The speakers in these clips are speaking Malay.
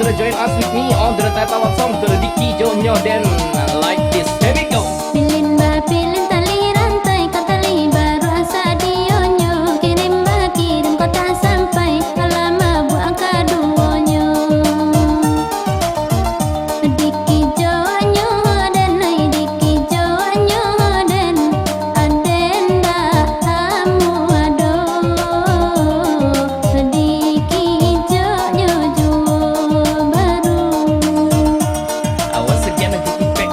gonna join us with me on the title of song to the Dikijoknyo. Then like this, here we go. Pilin ba pilin tali rantai kau tali baru asa dionyo. Kirim ba kirim kau tak sampai lama buat kaduonyo. Dikijoknyo dan ai dikijoknyo dan adenda amu ado. Dikijoknyo juo baru. Once again, I take it back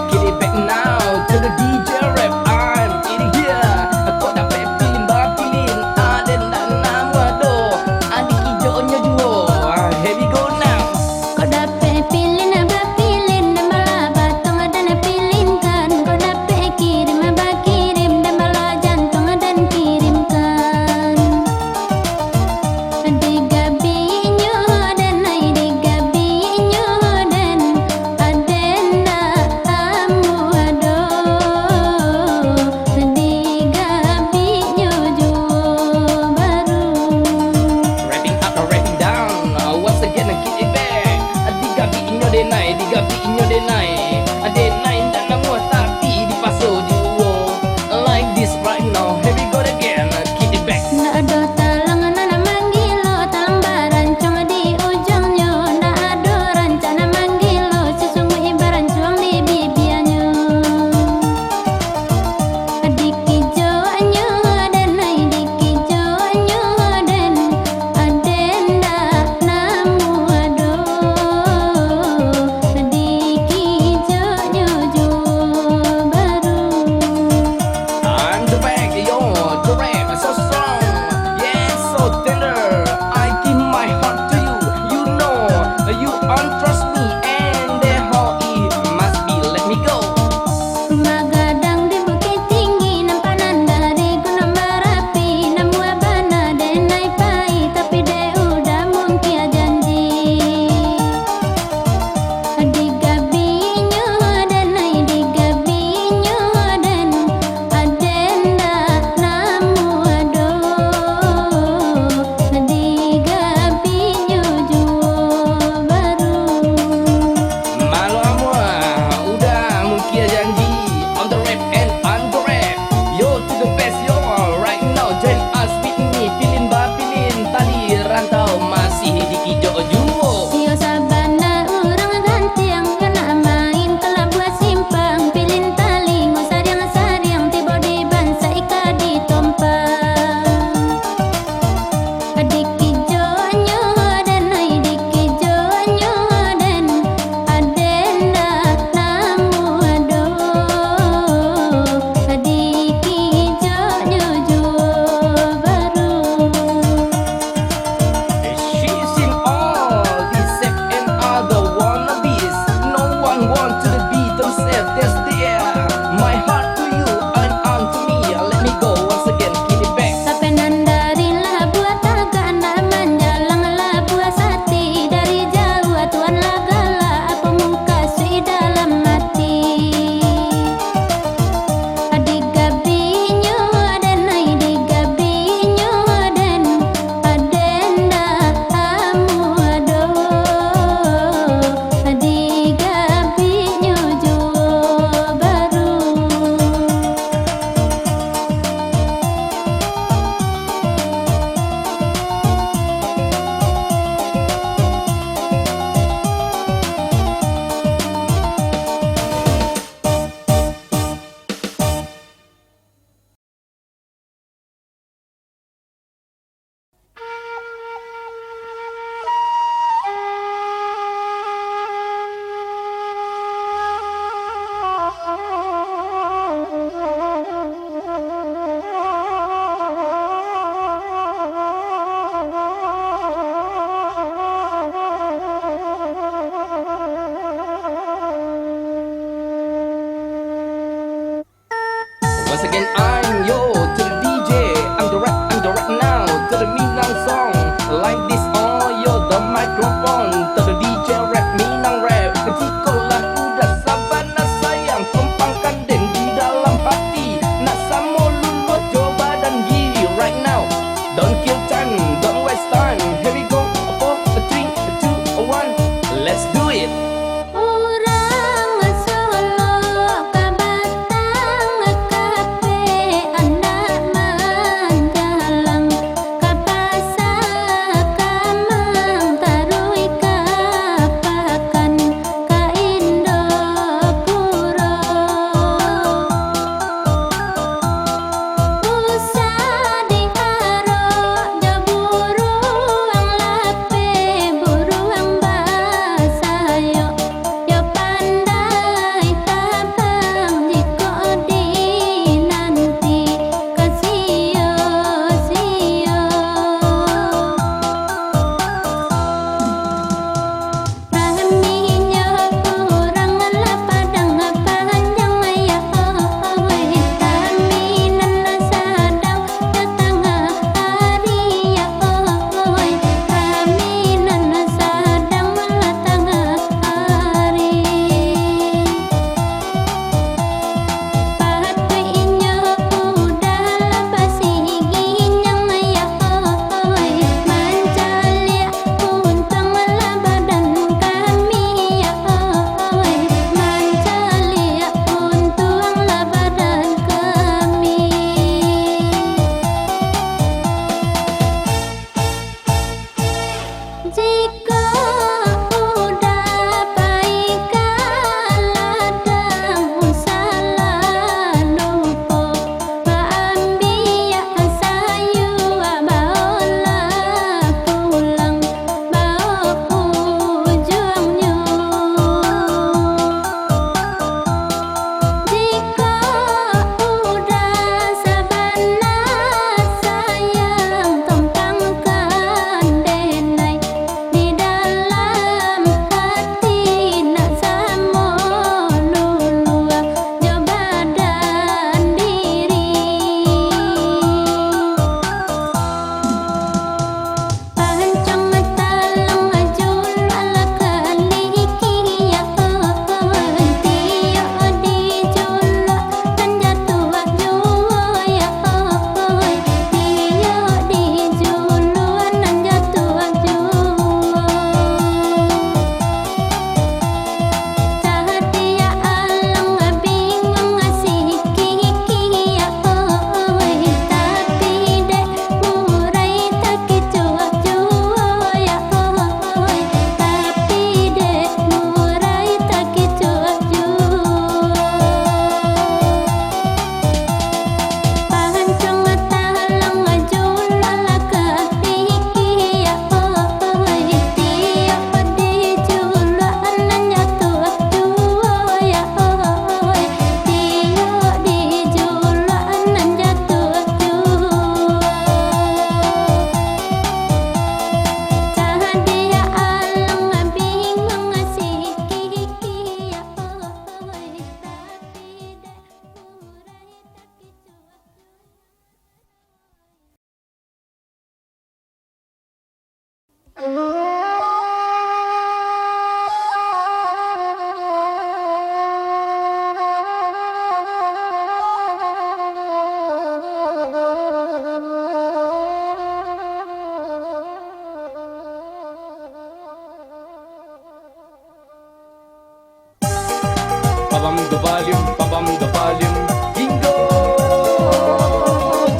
the volume, babam the volume. Jingo,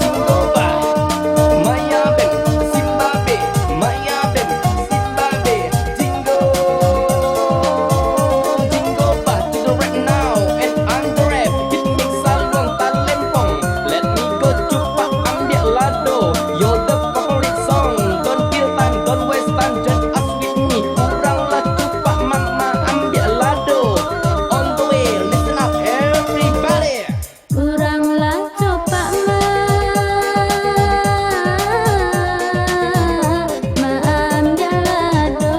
jingo ba. Maya bem, Zimbabwe, Maya bem, Zimbabwe. Jingo, jingo ba to the right now, and I'm the rap. Hit mix Saluang, Talempong. Let me go cepat ambil lado. You're the favorite song. Don't kill time, don't waste time. Join us with me. Kuranglah cepat mama ambil lado. On the way, listen up everybody. Kuranglah coba ambil lado.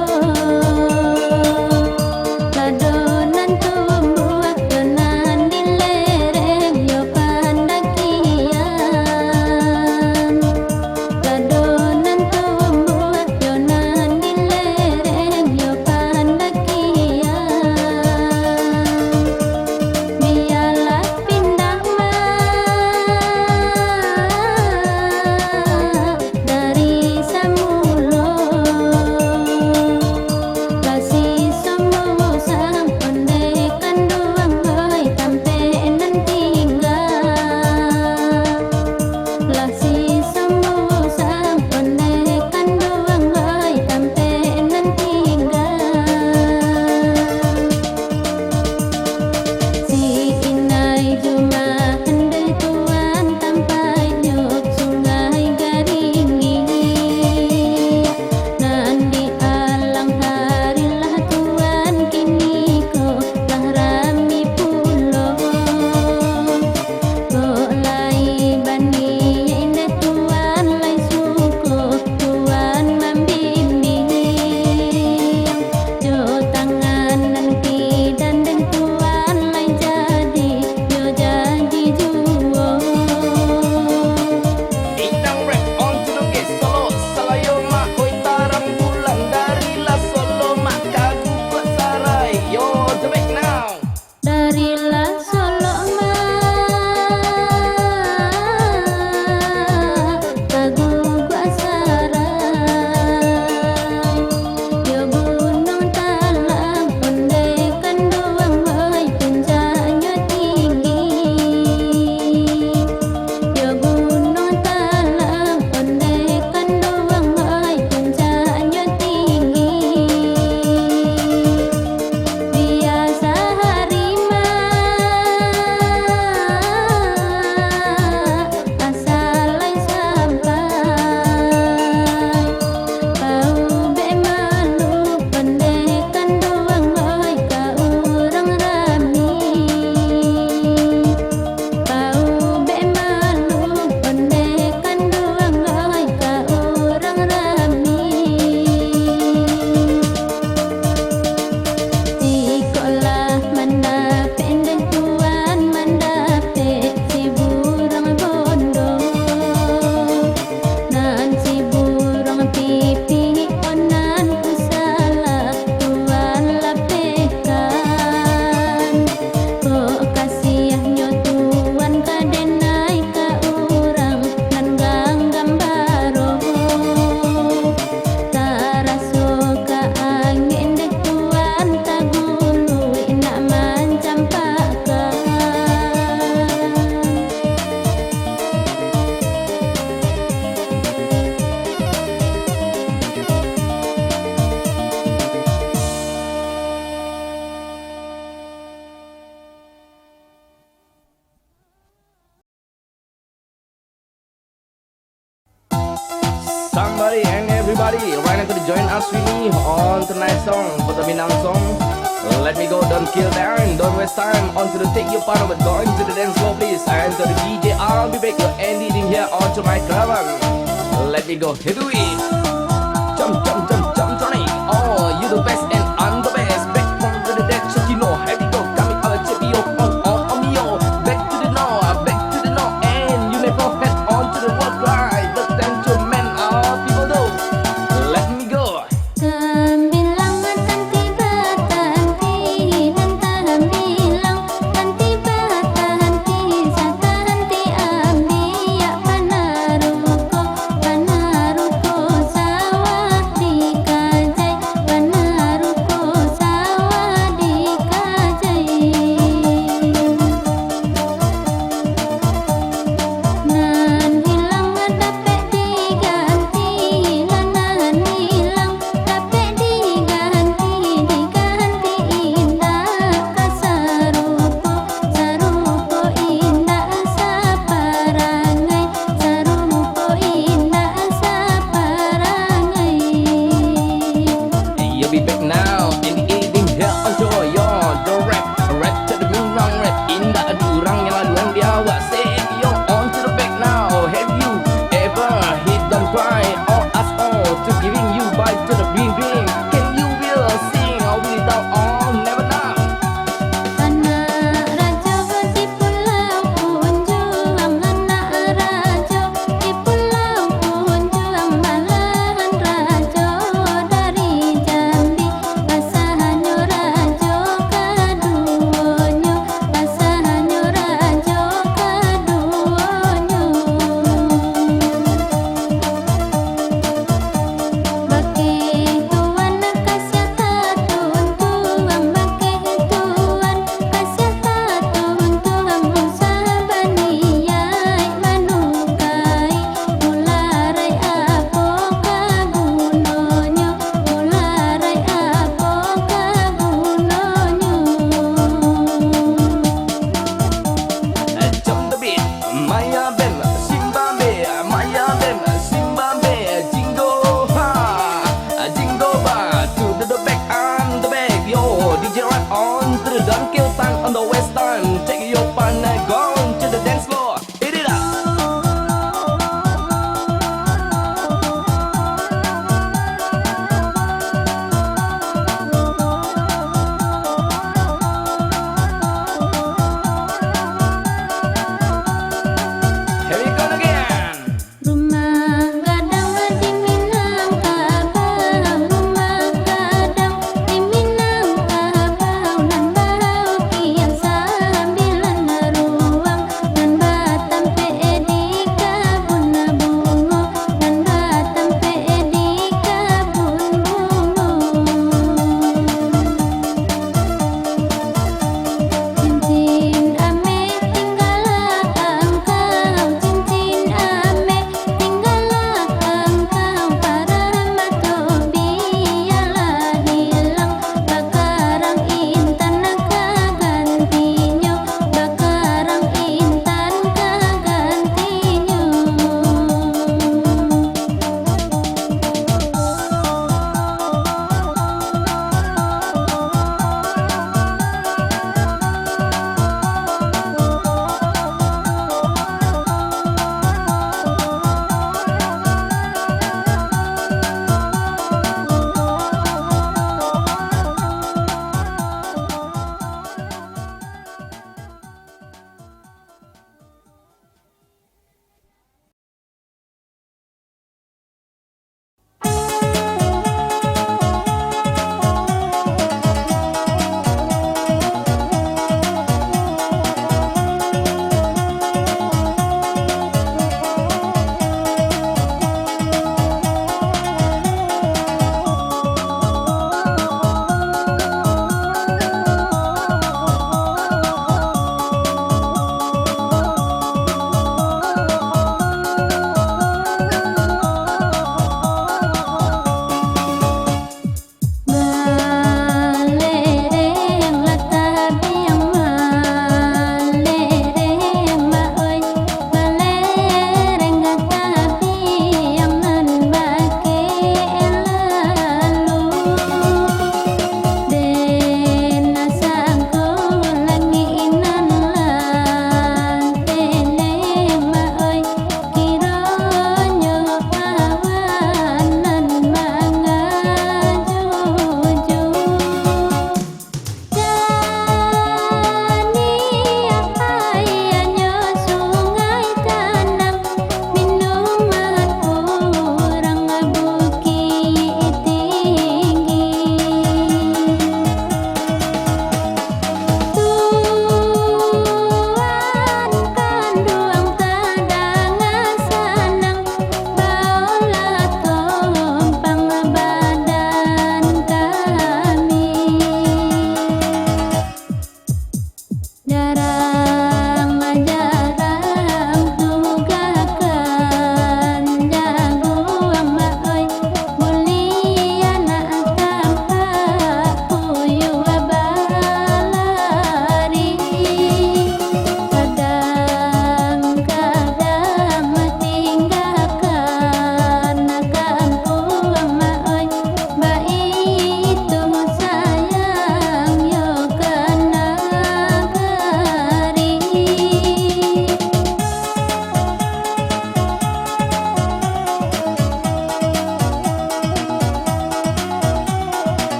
Lado nan tumbuh donan di lereng yo pandakian. Lado nan tumbuh donan di lereng yo pandakian. Biarlah pindah dari Samulo. Kasih semua sang pendekan doang boy tampe nan tinggal. Kasih semua sang pendekan doang boy tampe nan tinggal. Si inai cuma hendak tuan tampai nyok sungai garingi. Nan di alang harilah tuan kini ko lah rami pulau. Ko lai bani indah tuan lai suku tuan membimbing. Jo tangan nan kidan dan tuan lai jadi yo janji juo. Inang rap on to the gate solo. Salayo mak oi tarang bulan dari la solo mak kagu buat sarai. Yo the back now. Darilah Solo kagu gua sarai. Yo gunung talang pendekan doang boy puncaknya tinggi. Yo gunung talang pendekan doang boy puncaknya tinggi. Biasa harimau asal lai sampai. Bau be malu pendekan doang boy ka urang rami. Bau be malu pendekan doang boy ka urang rami. Tikolah mandapek dan tuan mandapek si burang bondo. Nan si burang pipi onan usalah tuan lapekan. Ko kasihnya tuan kadenai ka urang nan ganggam baro. Taraso ka angin dek tuan tagului nak mencampakan. Somebody and everybody, right now to join us with me on tonight's song for the Minang song. Let me go, don't kill time, don't waste time. On to the take your part of it, going to the dance floor please. And to the DJ, I'll be back, your Andy in here onto my caravan. Let me go, hit it. Jump, jump, jump, jump, Johnny. Oh, you the best and I'm the best. Back from the dead, so you know, here we go. Coming out of Chipio, on me, oh. Back to the north, and you never head on to the world ride. The gentlemen of people do. Let me go. Bilang tanti batanti dan tahan bilang tanti batanti satanti ambiak panaruko sawah di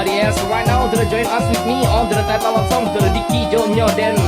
everybody else right now to join us with me on the title of song to the Dikijoknyo. Then